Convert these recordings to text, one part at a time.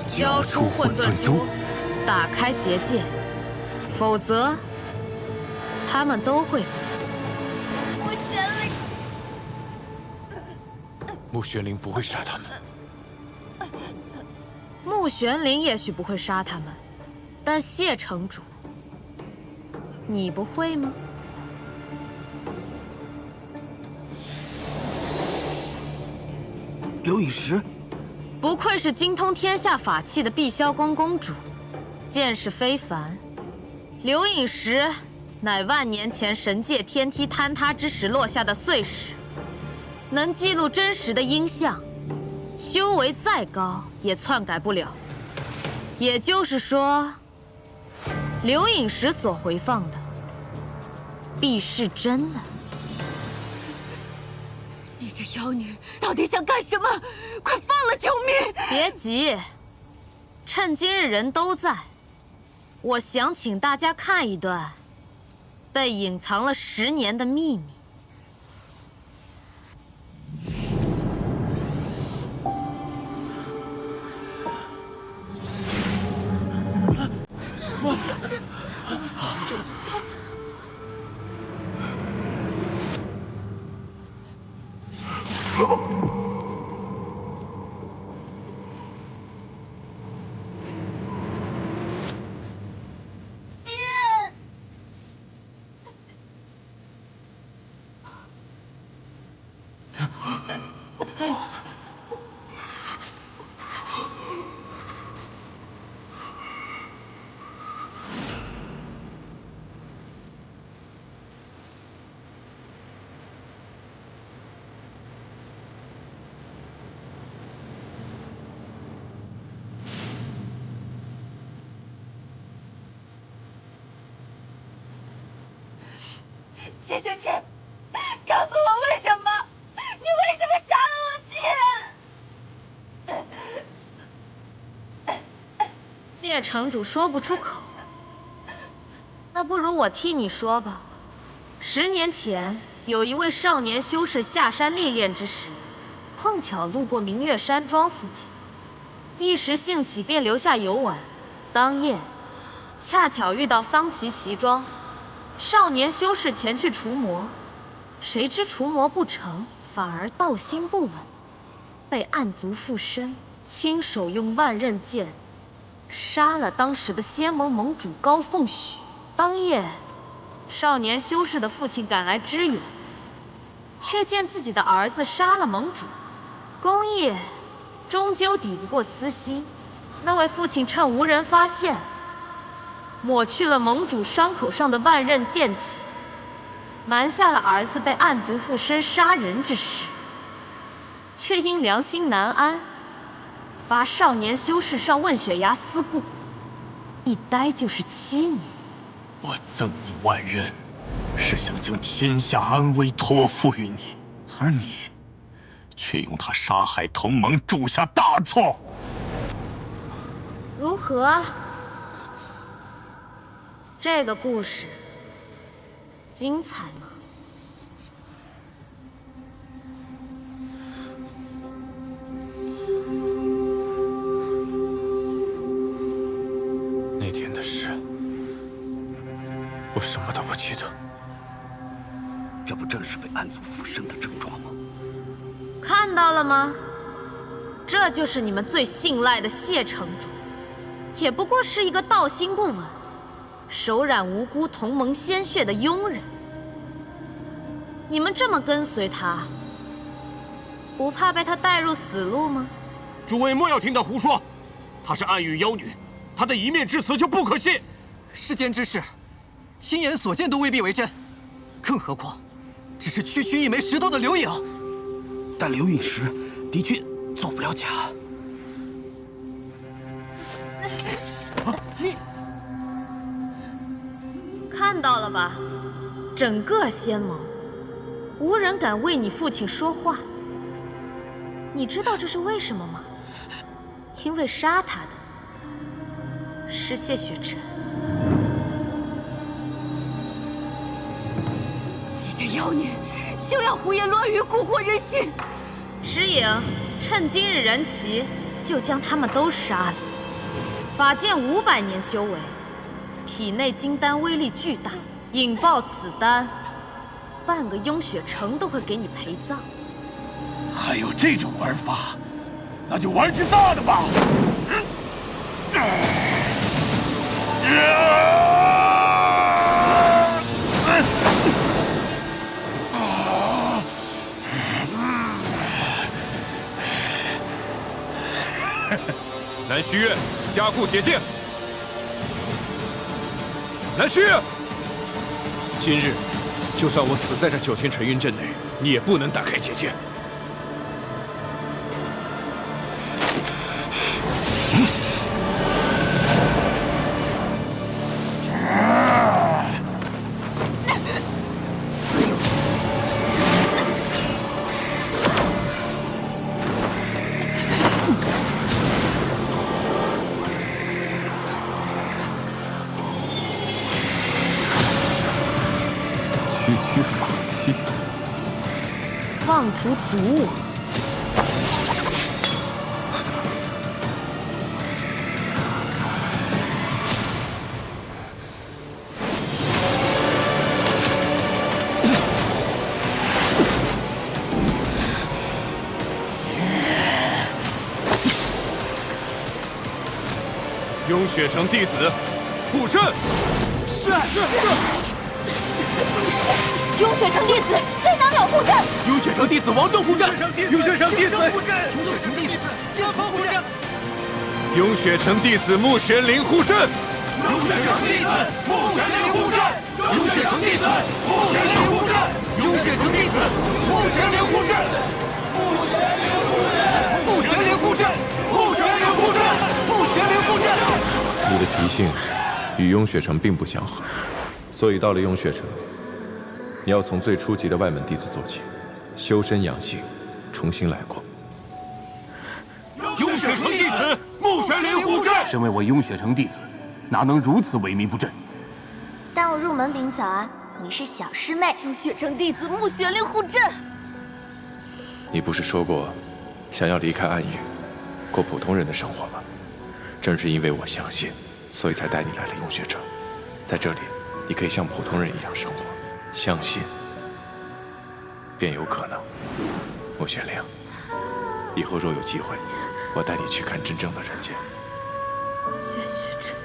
交出混沌珠，打开结界，否则他们都会死。穆玄灵，穆玄灵不会杀他们。穆玄灵也许不会杀他们，但谢城主，你不会吗？刘雨石，不愧是精通天下法器的碧霄宫公主，见识非凡。刘颖石乃万年前神界天梯坍塌之时落下的碎石，能记录真实的音像，修为再高也篡改不了。也就是说，刘颖石所回放的必是真的。你这妖女到底想干什么？快放了救命！别急，趁今日人都在，我想请大家看一段被隐藏了10年的秘密。谢玄尘，告诉我为什么？你为什么杀了我爹？谢城主说不出口，那不如我替你说吧。10年前，有一位少年修士下山历练之时，碰巧路过明月山庄附近，一时兴起便留下游玩。当夜，恰巧遇到桑奇袭庄，少年修士前去除魔，谁知除魔不成，反而道心不稳，被暗族附身，亲手用万刃剑杀了当时的仙盟盟主高凤许。当夜，少年修士的父亲赶来支援，却见自己的儿子杀了盟主，公义终究抵不过私心。那位父亲趁无人发现，抹去了盟主伤口上的万刃剑气，瞒下了儿子被暗族附身杀人之事，却因良心难安，罚少年修士上问血崖思过，一待就是7年。我赠你万刃，是想将天下安危托付于你，而你却用他杀害同盟，铸下大错。如何？这个故事精彩吗？那天的事，我什么都不记得。这不正是被暗族附身的症状吗？看到了吗？这就是你们最信赖的谢城主，也不过是一个道心不稳、手染无辜同盟鲜血的庸人。你们这么跟随他，不怕被他带入死路吗？诸位莫要听他胡说，她是暗域妖女，她的一面之词就不可信。世间之事，亲眼所见都未必为真，更何况只是区区一枚石头的留影。但刘陨石的确做不了假。看到了吧，整个仙盟，无人敢为你父亲说话。你知道这是为什么吗？因为杀他的是谢雪晨。你这妖女，休要胡言乱语，蛊惑人心！石影，趁今日人齐，就将他们都杀了。法剑500年修为，体内金丹威力巨大，引爆此丹，半个雍雪城都会给你陪葬。还有这种玩法，那就玩只大的吧！南虚月，加固结界。南虚月，今日就算我死在这9天纯云阵内，你也不能打开结界。区区法器，妄图阻我！雍雪城弟子护阵。是。雍雪城弟子崔南淼护阵，雍雪城弟子王正护阵，雍雪城弟子护阵，雍雪城弟子穆玄灵护阵，雍雪城弟子穆玄灵护阵，雍雪城弟子穆玄灵护阵，雍雪城弟子穆玄灵护阵，穆玄灵护阵，穆玄灵护阵，穆玄灵护阵。你的脾性与雍雪城并不相合，所以到了雍雪城，你要从最初级的外门弟子做起，修身养性，重新来过。雍雪城弟子穆玄灵护阵。身为我雍雪城弟子，哪能如此萎靡不振？但我入门比你早啊，你是小师妹。雍雪城弟子穆玄灵护阵。你不是说过，想要离开暗域，过普通人的生活吗？正是因为我相信，所以才带你来了雍雪城。在这里，你可以像普通人一样生活。相信，便有可能。穆玄灵，以后若有机会，我带你去看真正的人间。谢雪城。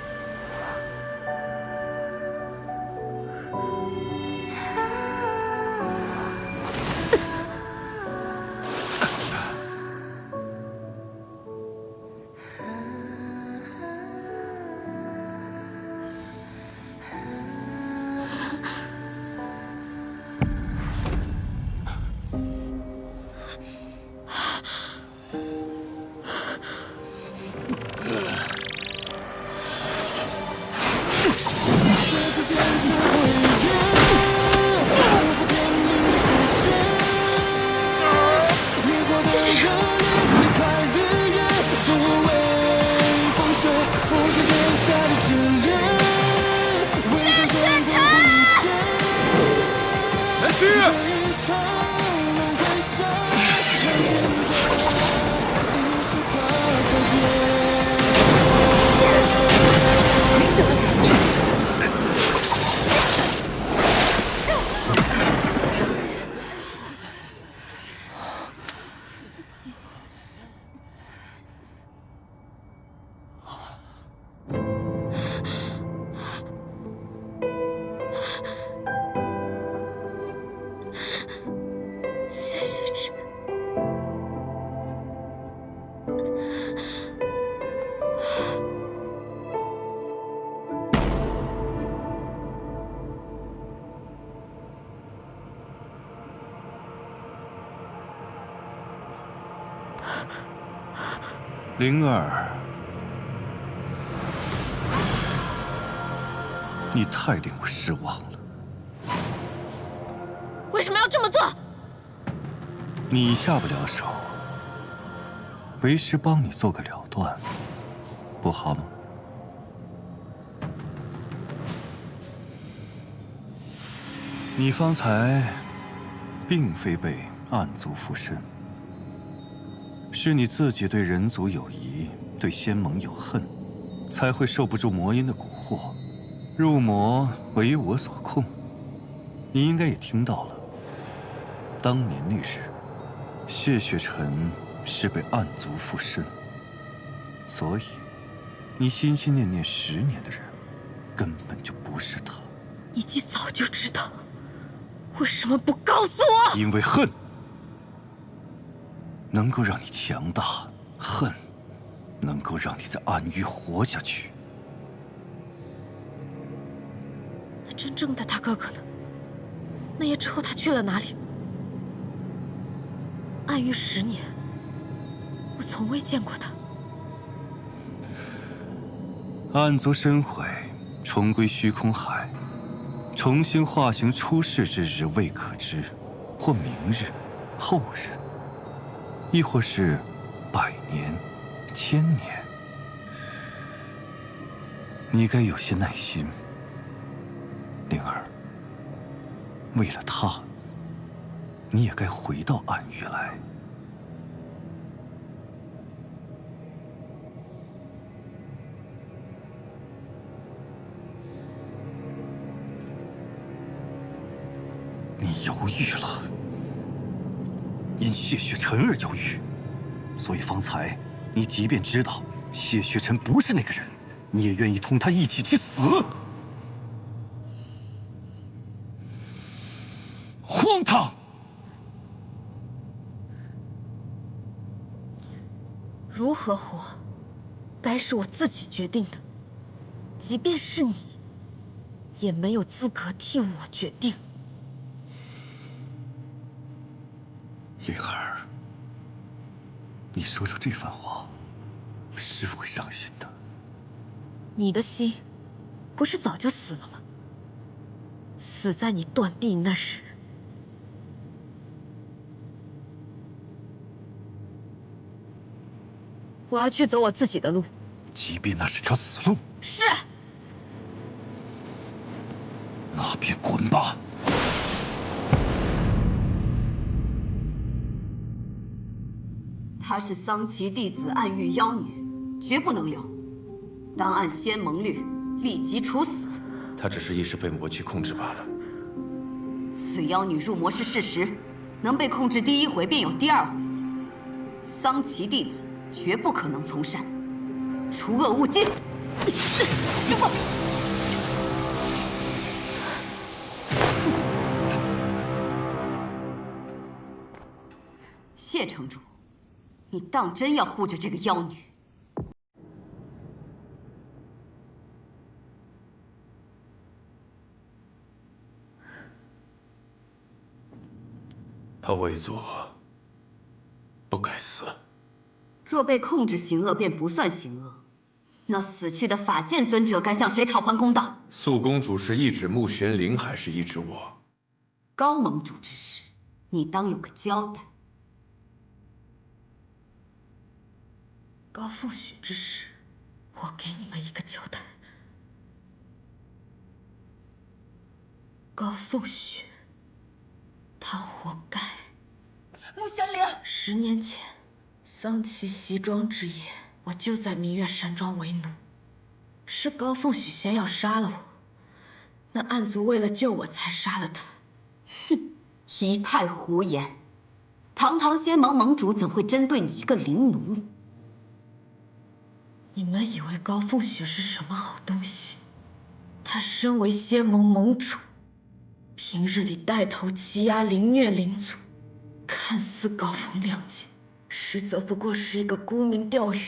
灵儿，你太令我失望了。为什么要这么做？你下不了手，为师帮你做个了断，不好吗？你方才并非被暗族附身。是你自己对人族有疑，对仙盟有恨，才会受不住魔音的蛊惑，入魔为我所控。你应该也听到了，当年那日，谢雪尘是被暗族附身，所以你心心念念10年的人，根本就不是他。你早就知道，为什么不告诉我？因为恨能够让你强大，恨能够让你在暗域活下去。那真正的大哥哥呢？那夜之后他去了哪里？暗域10年，我从未见过他。暗族身毁，重归虚空海，重新化形出世之日未可知，或明日、后日，亦或是100年、1000年。你该有些耐心，灵儿。为了他，你也该回到暗域来。你犹豫了，因谢雪尘而犹豫，所以方才你即便知道谢雪尘不是那个人，你也愿意同他一起去死。荒唐！如何活，该是我自己决定的。即便是你，也没有资格替我决定。灵儿，你说出这番话，师父会伤心的。你的心，不是早就死了吗？死在你断臂那时。我要去走我自己的路，即便那是条死路。是。那便滚吧。她是桑奇弟子暗域妖女，绝不能留。当按仙盟律立即处死。她只是一时被魔躯控制罢了。此妖女入魔是事实，能被控制第1回便有第2回。桑奇弟子绝不可能从善，除恶务尽。师父，谢城主，你当真要护着这个妖女？他为作，不该死。若被控制行恶，便不算行恶。那死去的法剑尊者该向谁讨还公道？素公主是一指穆玄灵，还是一指我？高盟主之事，你当有个交代。高凤雪之事，我给你们一个交代。高凤雪，她活该。穆玄灵，10年前，桑奇袭庄之夜，我就在明月山庄为奴，是高凤雪先要杀了我，那暗族为了救我才杀了他。哼，一派胡言！堂堂仙盟盟主怎会针对你一个灵奴？你们以为高凤雪是什么好东西？她身为仙盟盟主，平日里带头欺压凌虐灵族，看似高风亮节，实则不过是一个沽名钓誉、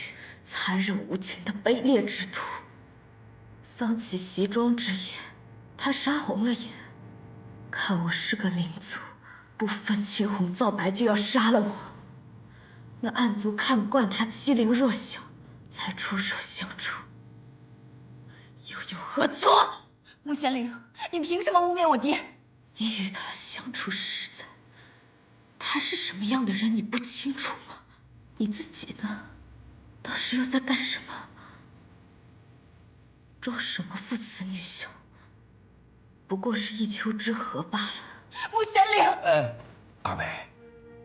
残忍无情的卑劣之徒。桑奇袭庄之夜，他杀红了眼，看我是个灵族，不分青红皂白就要杀了我。那暗族看不惯他欺凌弱小，才出手相助，又有何错？穆玄灵，你凭什么污蔑我爹？你与他相处实在，他是什么样的人你不清楚吗？你自己呢？当时又在干什么？装什么父慈女孝？不过是一丘之貉罢了。穆玄灵，二位，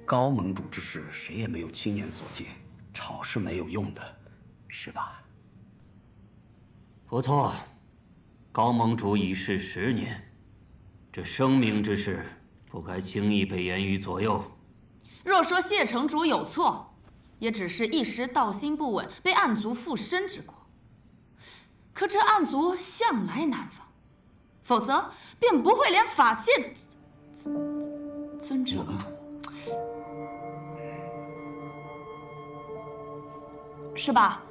高盟主之事谁也没有亲眼所见，吵是没有用的，是吧？不错，高盟主已逝10年，这生命之事不该轻易被言语左右。若说谢城主有错，也只是一时道心不稳，被暗族附身之过。可这暗族向来难防，否则便不会连法界尊者。是吧？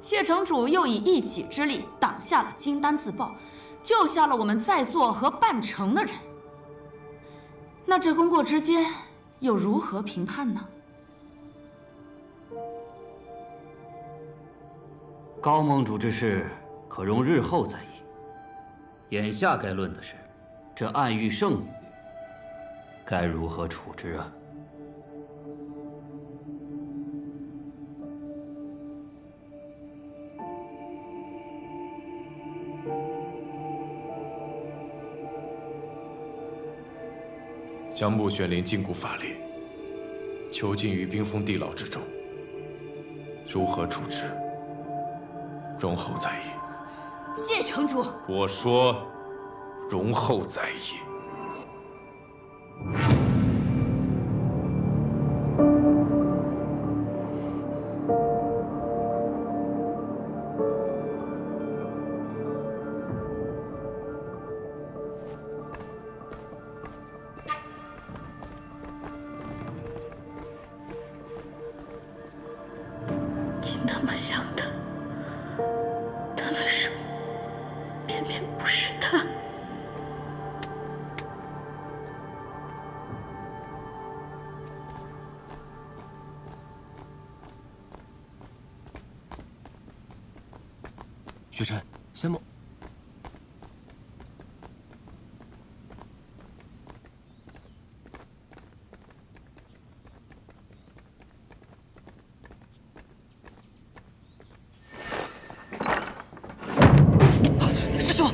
谢城主又以一己之力挡下了金丹自爆，救下了我们在座和半城的人。那这功过之间又如何评判呢？高盟主之事可容日后再议。眼下该论的是，这暗域圣女该如何处置啊？将穆玄灵禁锢法力，囚禁于冰封地牢之中。如何处置，容后再议。谢城主，我说，容后再议。那么想他，但为什么偏偏不是他？雪晨，先莫。师兄，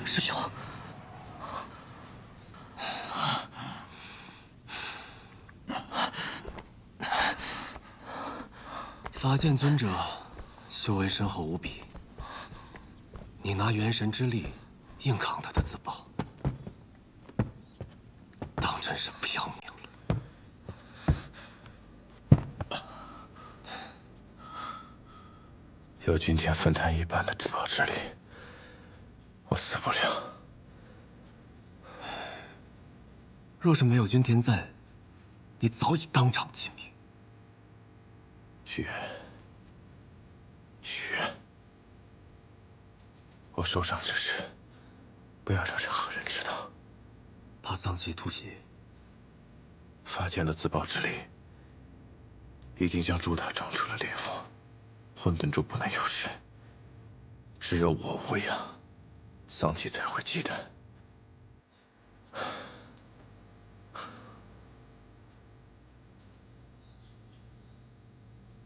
师兄。法剑尊者修为深厚无比，你拿元神之力硬扛他的自爆，当真是不要命了。有君天分担一半的自爆之力，我死不了。若是没有君天在，你早已当场毙命。许愿，许愿，我受伤之事，不要让任何人知道。怕丧气突袭。法剑的自爆之力，已经将朱塔撞出了裂缝，混沌柱不能有事。只有我无恙，丧气才会忌惮。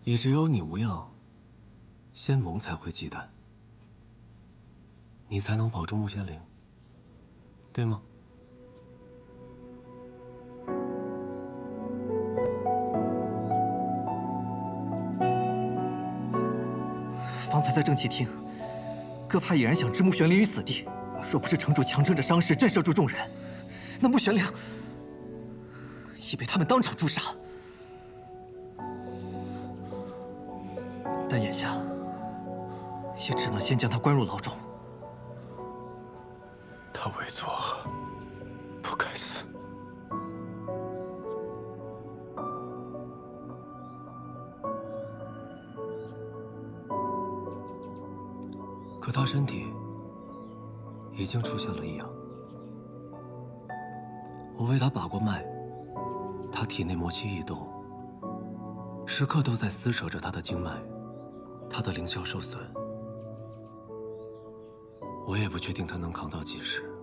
也只有你无恙，仙盟才会忌惮，你才能保住穆玄灵，对吗？方才在正气厅，各派野人想置穆玄灵于死地，若不是城主强撑着伤势震慑住众人，那穆玄灵已被他们当场诛杀。但眼下，也只能先将他关入牢中。他为作恶，不该死。可他身体已经出现了异样，我为他把过脉，他体内魔气异动，时刻都在撕扯着他的经脉。他的灵霄受损，我也不确定他能扛到几时。